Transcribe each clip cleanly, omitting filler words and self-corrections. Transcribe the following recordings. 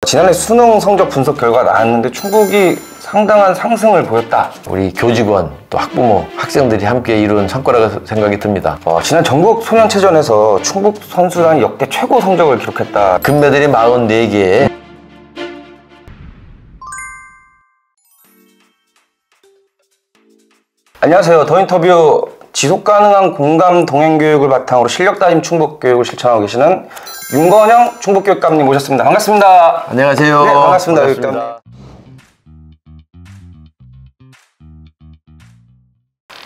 지난해 수능 성적 분석 결과 나왔는데 충북이 상당한 상승을 보였다. 우리 교직원, 또 학부모, 학생들이 함께 이룬 성과라고 생각이 듭니다. 지난 전국 소년체전에서 충북 선수단이 역대 최고 성적을 기록했다. 금메달이 44개. 안녕하세요. 더 인터뷰. 지속가능한 공감 동행교육을 바탕으로 실력따짐 충북교육을 실천하고 계시는 윤건영 충북교육감님 모셨습니다. 반갑습니다. 안녕하세요. 네, 반갑습니다. 교육감님.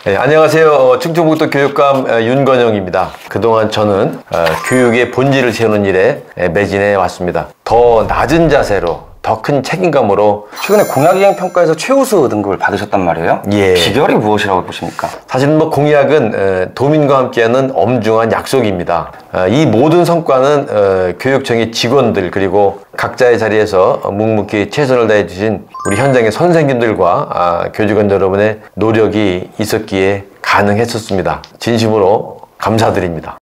네, 안녕하세요. 충청북도 교육감 윤건영입니다. 그동안 저는 교육의 본질을 세우는 일에 매진해 왔습니다. 더 낮은 자세로, 더 큰 책임감으로. 최근에 공약이행 평가에서 최우수 등급을 받으셨단 말이에요. 예. 비결이 무엇이라고 보십니까? 사실은 공약은 도민과 함께하는 엄중한 약속입니다. 이 모든 성과는 교육청의 직원들 그리고 각자의 자리에서 묵묵히 최선을 다해 주신 우리 현장의 선생님들과 교직원 여러분의 노력이 있었기에 가능했었습니다. 진심으로 감사드립니다.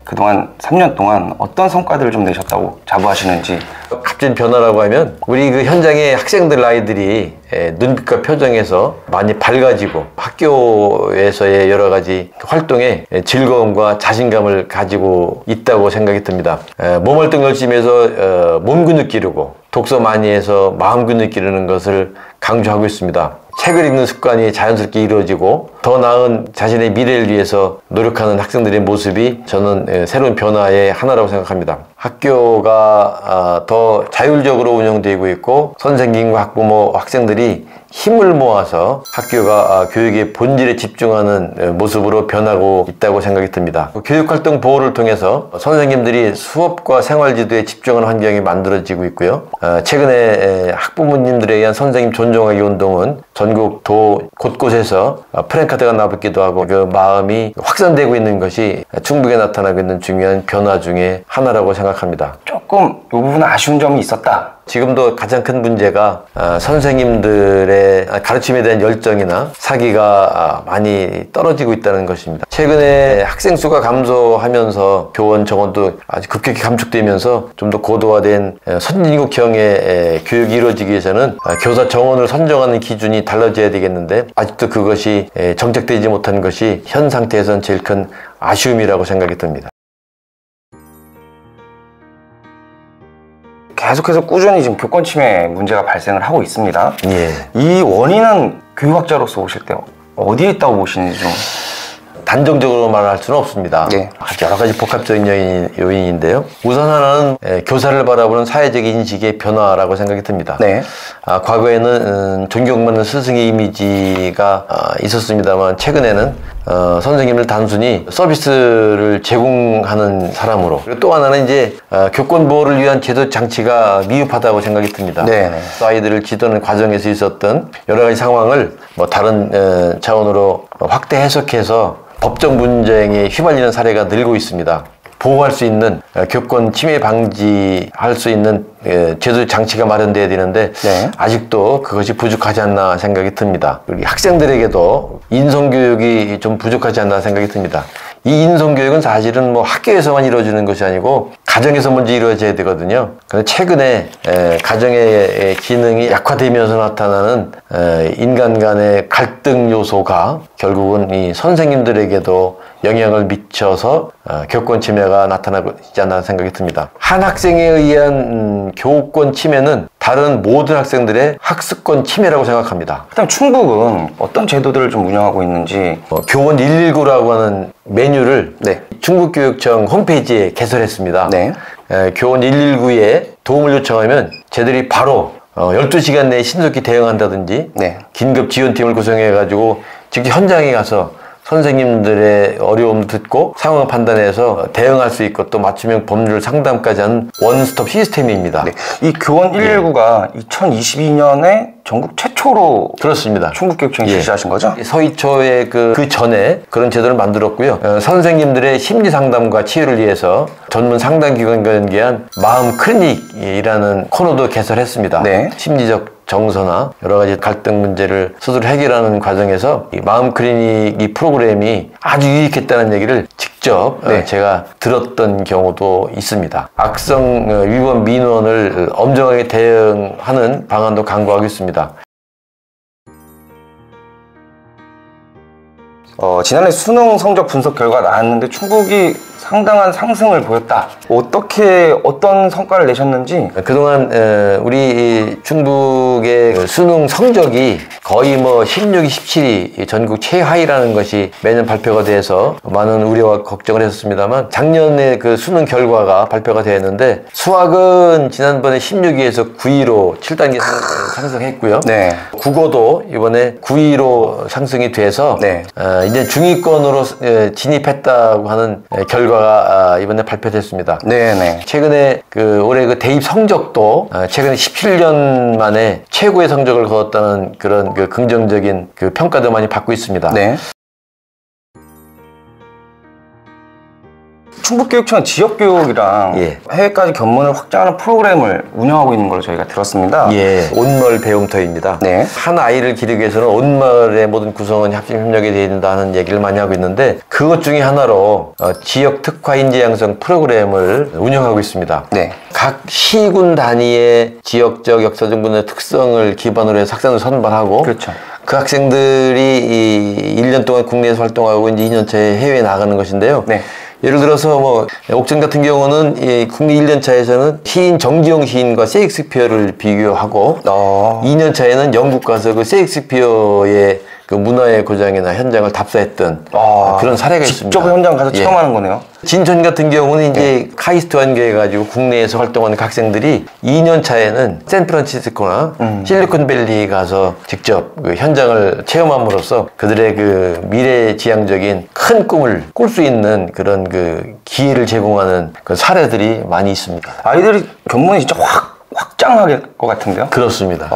그동안 3년 동안 어떤 성과들을 좀 내셨다고 자부하시는지. 값진 변화라고 하면 우리 그 현장의 학생들 아이들이 눈빛과 표정에서 많이 밝아지고 학교에서의 여러 가지 활동에 즐거움과 자신감을 가지고 있다고 생각이 듭니다. 몸활동 열심히 해서 몸 근육 기르고 독서 많이 해서 마음 근육 기르는 것을 강조하고 있습니다. 책을 읽는 습관이 자연스럽게 이루어지고 더 나은 자신의 미래를 위해서 노력하는 학생들의 모습이 저는 새로운 변화의 하나라고 생각합니다. 학교가 더 자율적으로 운영되고 있고 선생님과 학부모, 학생들이 힘을 모아서 학교가 교육의 본질에 집중하는 모습으로 변하고 있다고 생각이 듭니다. 교육활동 보호를 통해서 선생님들이 수업과 생활지도에 집중하는 환경이 만들어지고 있고요. 최근에 학부모님들에 의한 선생님 존중하기 운동은 전국 도 곳곳에서 프랜카드가 나붙기도 하고 그 마음이 확산되고 있는 것이 충북에 나타나고 있는 중요한 변화 중에 하나라고 생각합니다. 조금 이 부분은 아쉬운 점이 있었다. 지금도 가장 큰 문제가 선생님들의 가르침에 대한 열정이나 사기가 많이 떨어지고 있다는 것입니다. 최근에 학생 수가 감소하면서 교원 정원도 아주 급격히 감축되면서 좀 더 고도화된 선진국형의 교육이 이루어지기 위해서는 교사 정원을 선정하는 기준이 달라져야 되겠는데 아직도 그것이 정착되지 못한 것이 현 상태에서는 제일 큰 아쉬움이라고 생각이 듭니다. 계속해서 꾸준히 지금 교권 침해 문제가 발생을 하고 있습니다. 예. 이 원인은 교육학자로서 보실 때 어디에 있다고 보시는지 좀. 단정적으로 말할 수는 없습니다. 네. 여러 가지 복합적인 요인인데요. 우선 하나는 교사를 바라보는 사회적 인식의 변화라고 생각이 듭니다. 네. 과거에는 존경받는 스승의 이미지가 있었습니다만 최근에는 선생님을 단순히 서비스를 제공하는 사람으로, 그리고 또 하나는 이제 교권 보호를 위한 제도 장치가 미흡하다고 생각이 듭니다. 네. 아이들을 지도하는 과정에서 있었던 여러 가지 상황을 다른 차원으로 확대 해석해서 법적 분쟁에 휘말리는 사례가 늘고 있습니다. 보호할 수 있는 교권 침해 방지할 수 있는 제도 장치가 마련돼야 되는데 네. 아직도 그것이 부족하지 않나 생각이 듭니다. 우리 학생들에게도 인성교육이 좀 부족하지 않나 생각이 듭니다. 이 인성교육은 사실은 학교에서만 이루어지는 것이 아니고 가정에서 먼저 이루어져야 되거든요. 그런데 최근에 가정의 기능이 약화되면서 나타나는 인간 간의 갈등 요소가 결국은 이 선생님들에게도 영향을 미쳐서 교권 침해가 나타나고 있지 않나 생각이 듭니다. 한 학생에 의한 교권 침해는 다른 모든 학생들의 학습권 침해라고 생각합니다. 그다음 충북은 어떤 제도들을 좀 운영하고 있는지. 교원 119라고 하는 메뉴를 네. 충북교육청 홈페이지에 개설했습니다. 네. 교원 119에 도움을 요청하면 쟤들이 바로 12시간 내에 신속히 대응한다든지 네. 긴급 지원팀을 구성해가지고 직접 현장에 가서 선생님들의 어려움을 듣고 상황을 판단해서 대응할 수 있고 또 맞춤형 법률 상담까지 하는 원스톱 시스템입니다. 네. 이 교원 119가 2022년에 전국 최초로 그렇습니다. 충북교육청이 실시하신 거죠? 서희초의 그 전에 그런 제도를 만들었고요. 선생님들의 심리 상담과 치유를 위해서 전문 상담기관과 연계한 마음 클리닉이라는 코너도 개설했습니다. 네. 심리적 정서나 여러 가지 갈등 문제를 스스로 해결하는 과정에서 이 마음 클리닉 이 프로그램이 아주 유익했다는 얘기를 직접 제가 들었던 경우도 있습니다. 악성 위법 민원을 엄정하게 대응하는 방안도 강구하겠습니다. 지난해 수능 성적 분석 결과 나왔는데 충북이 상당한 상승을 보였다. 어떤 성과를 내셨는지? 그동안 우리 충북의 수능 성적이 거의 16위, 17위 전국 최하위라는 것이 매년 발표가 돼서 많은 우려와 걱정을 했었습니다만 작년에 그 수능 결과가 발표가 되었는데 수학은 지난번에 16위에서 9위로 7단계 상승했고요. 네. 국어도 이번에 9위로 상승이 돼서 이제 중위권으로 진입했다고 하는 결과가 이번에 발표됐습니다. 네네. 최근에 올해 그 대입 성적도 최근에 17년 만에 최고의 성적을 거뒀다는 그런 긍정적인 평가도 많이 받고 있습니다. 네. 충북교육청은 지역교육이랑 해외까지 견문을 확장하는 프로그램을 운영하고 있는 걸로 저희가 들었습니다. 온멀 배움터입니다. 한 아이를 기르기 위해서는 온멀의 모든 구성원이 협력이 되어야 된다는 얘기를 많이 하고 있는데 그것 중에 하나로 지역 특화 인재 양성 프로그램을 운영하고 있습니다. 각 시군 단위의 지역적 역사적 문화의 특성을 기반으로 해서 학생을 선발하고 그 학생들이 1년 동안 국내에서 활동하고 이제 2년차에 해외에 나가는 것인데요. 예를 들어서 옥천 같은 경우는 국내 1년차에서는 시인 정지용 시인과 셰익스피어를 비교하고 2년차에는 영국 가서 그 셰익스피어의 그 문화의 고장이나 현장을 답사했던 그런 사례가 있습니다. 직접 현장 가서 체험하는 거네요. 진천 같은 경우는 이제 카이스트 연계해가지고 국내에서 활동하는 학생들이 2년 차에는 샌프란시스코나 실리콘밸리 가서 직접 그 현장을 체험함으로써 그들의 그 미래지향적인 큰 꿈을 꿀 수 있는 그런 그 기회를 제공하는 그 사례들이 많이 있습니다. 아이들이 견문이 진짜 확장할 것 같은데요? 그렇습니다.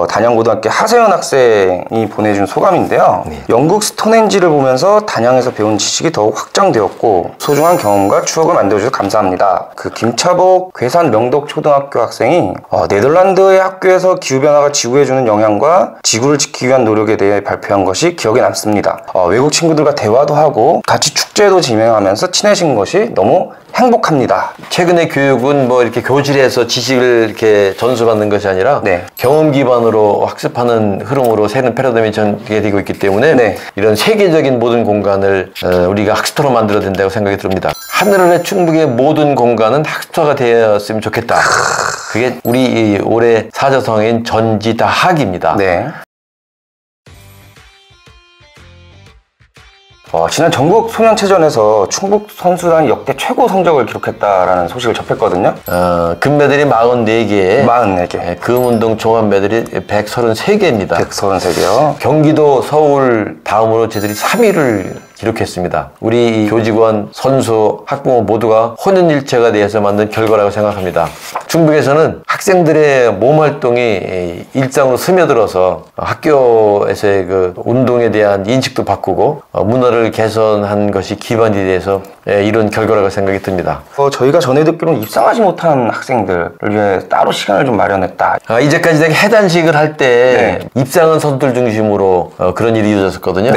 단양고등학교 하세연 학생이 보내준 소감인데요. 영국 스톤헨지를 보면서 단양에서 배운 지식이 더욱 확장되었고 소중한 경험과 추억을 만들어주셔서 감사합니다. 그 김차복 괴산 명덕초등학교 학생이 네덜란드의 학교에서 기후변화가 지구에 주는 영향과 지구를 지키기 위한 노력에 대해 발표한 것이 기억에 남습니다. 외국 친구들과 대화도 하고 같이 축제도 진행하면서 친해진 것이 너무 행복합니다. 최근의 교육은 이렇게 교실에서 지식을 이렇게 전수받는 것이 아니라 경험 기반으로 학습하는 흐름으로 새로운 패러다임이 전개되고 있기 때문에 이런 세계적인 모든 공간을 우리가 학습터로 만들어야 된다고 생각이 듭니다. 하늘의 충북의 모든 공간은 학습터가 되었으면 좋겠다. 그게 우리 올해 사자성어인 전지다학입니다. 지난 전국 소년체전에서 충북 선수단이 역대 최고 성적을 기록했다라는 소식을 접했거든요. 금메달이 44개, 44개. 금운동 종합메달이 133개입니다. 133개요. 경기도, 서울 다음으로 저희들이 3위를 기록했습니다. 우리 교직원, 선수, 학부모 모두가 혼연일체가 되어서 만든 결과라고 생각합니다. 충북에서는 학생들의 몸 활동이 일상으로 스며들어서 학교에서의 그 운동에 대한 인식도 바꾸고 문화를 개선한 것이 기반이 돼서 이런 결과라고 생각이 듭니다. 저희가 전에 듣기로는 입상하지 못한 학생들을 위해 따로 시간을 좀 마련했다. 이제까지 해단식을 할 때 입상한 선수들 중심으로 그런 일이 이루어졌었거든요.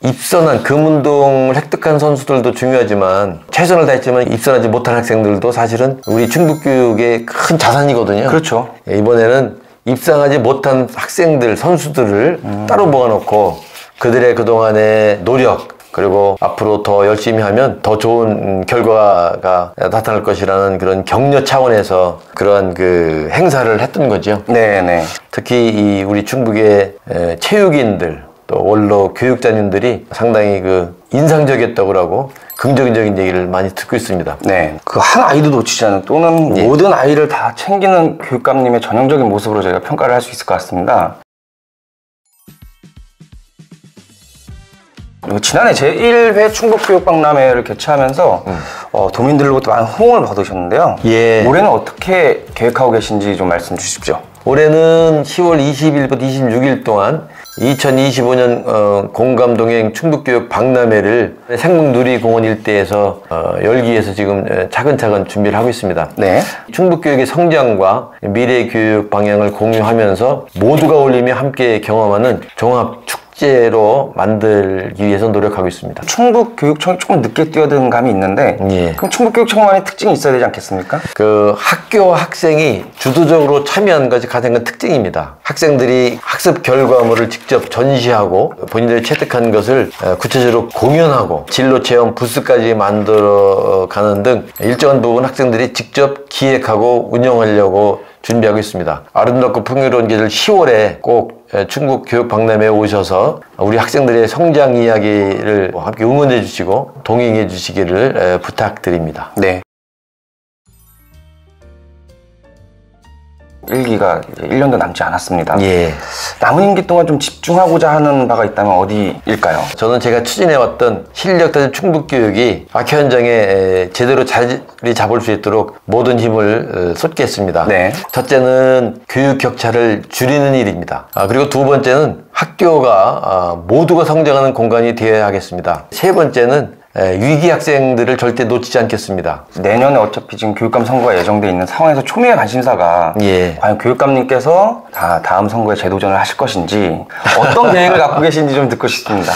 입선한 금운동을 획득한 선수들도 중요하지만 최선을 다했지만 입선하지 못한 학생들도 사실은 우리 충북교육의 큰 자산이거든요. 그렇죠. 이번에는 입상하지 못한 학생들, 선수들을 따로 모아놓고 그들의 그동안의 노력 그리고 앞으로 더 열심히 하면 더 좋은 결과가 나타날 것이라는 그런 격려 차원에서 그러한 그 행사를 했던 거죠. 특히 이 우리 충북의 체육인들 또 원로 교육자님들이 상당히 그 인상적이었다고 하고 긍정적인 얘기를 많이 듣고 있습니다. 그 한 아이도 놓치지 않는 또는 모든 아이를 다 챙기는 교육감님의 전형적인 모습으로 저희가 평가를 할 수 있을 것 같습니다. 지난해 제1회 충북교육박람회를 개최하면서 도민들로부터 많은 호응을 받으셨는데요. 올해는 어떻게 계획하고 계신지 좀 말씀 주십시오. 올해는 10월 20일부터 26일 동안 2025년 공감동행 충북교육 박람회를 생목누리공원 일대에서 열기 위해서 지금 차근차근 준비를 하고 있습니다. 네. 충북교육의 성장과 미래 교육 방향을 공유하면서 모두가 어울리며 함께 경험하는 종합 축제로 만들기 위해서 노력하고 있습니다. 충북교육청이 조금 늦게 뛰어든 감이 있는데 예. 그럼 충북교육청만의 특징이 있어야 되지 않겠습니까? 그 학교 학생이 주도적으로 참여하는 것이 가장 큰 특징입니다. 학생들이 학습 결과물을 직접 전시하고 본인들이 체득한 것을 구체적으로 공연하고 진로 체험 부스까지 만들어 가는 등 일정한 부분 학생들이 직접 기획하고 운영하려고 준비하고 있습니다. 아름답고 풍요로운 계절 10월에 꼭 충북 교육 박람회에 오셔서 우리 학생들의 성장 이야기를 함께 응원해 주시고 동행해 주시기를 부탁드립니다. 네. 1기가 1년도 남지 않았습니다. 예. 남은 임기 동안 좀 집중하고자 하는 바가 있다면 어디일까요? 저는 제가 추진해왔던 실력 따진 충북교육이 학교 현장에 제대로 자리 잡을 수 있도록 모든 힘을 쏟겠습니다. 네. 첫째는 교육 격차를 줄이는 일입니다. 그리고 두 번째는 학교가 모두가 성장하는 공간이 되어야 하겠습니다. 세 번째는 위기 학생들을 절대 놓치지 않겠습니다. 내년에 어차피 지금 교육감 선거가 예정돼 있는 상황에서 초미의 관심사가 예. 과연 교육감님께서 다음 선거에 재도전을 하실 것인지 어떤 계획을 갖고 계신지 좀 듣고 싶습니다.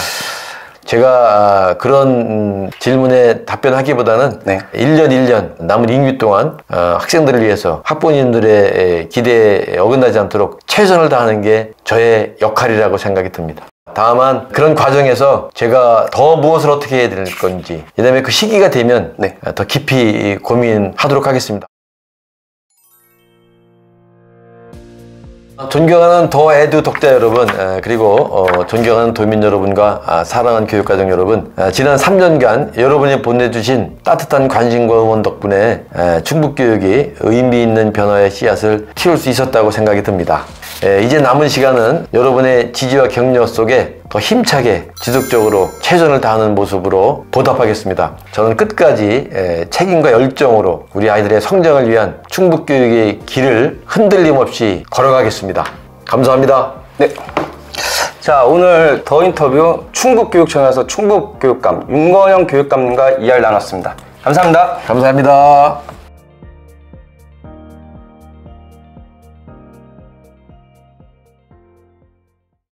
제가 그런 질문에 답변하기보다는 네. 1년 1년 남은 임기 동안 학생들을 위해서 학부모님들의 기대에 어긋나지 않도록 최선을 다하는 게 저의 역할이라고 생각이 듭니다. 다만 그런 과정에서 제가 더 무엇을 어떻게 해야 될 건지 그다음에 그 시기가 되면 네. 더 깊이 고민하도록 하겠습니다. 존경하는 더 에듀 독자 여러분, 그리고 존경하는 도민 여러분과 사랑하는 교육가정 여러분, 지난 3년간 여러분이 보내주신 따뜻한 관심과 응원 덕분에 충북교육이 의미 있는 변화의 씨앗을 틔울 수 있었다고 생각이 듭니다. 이제 남은 시간은 여러분의 지지와 격려 속에 더 힘차게 지속적으로 최선을 다하는 모습으로 보답하겠습니다. 저는 끝까지 책임과 열정으로 우리 아이들의 성장을 위한 충북교육의 길을 흔들림 없이 걸어가겠습니다. 감사합니다. 네. 자, 오늘 더 인터뷰 충북교육청에서 충북교육감 윤건영 교육감님과 이야기를 나눴습니다. 감사합니다. 감사합니다.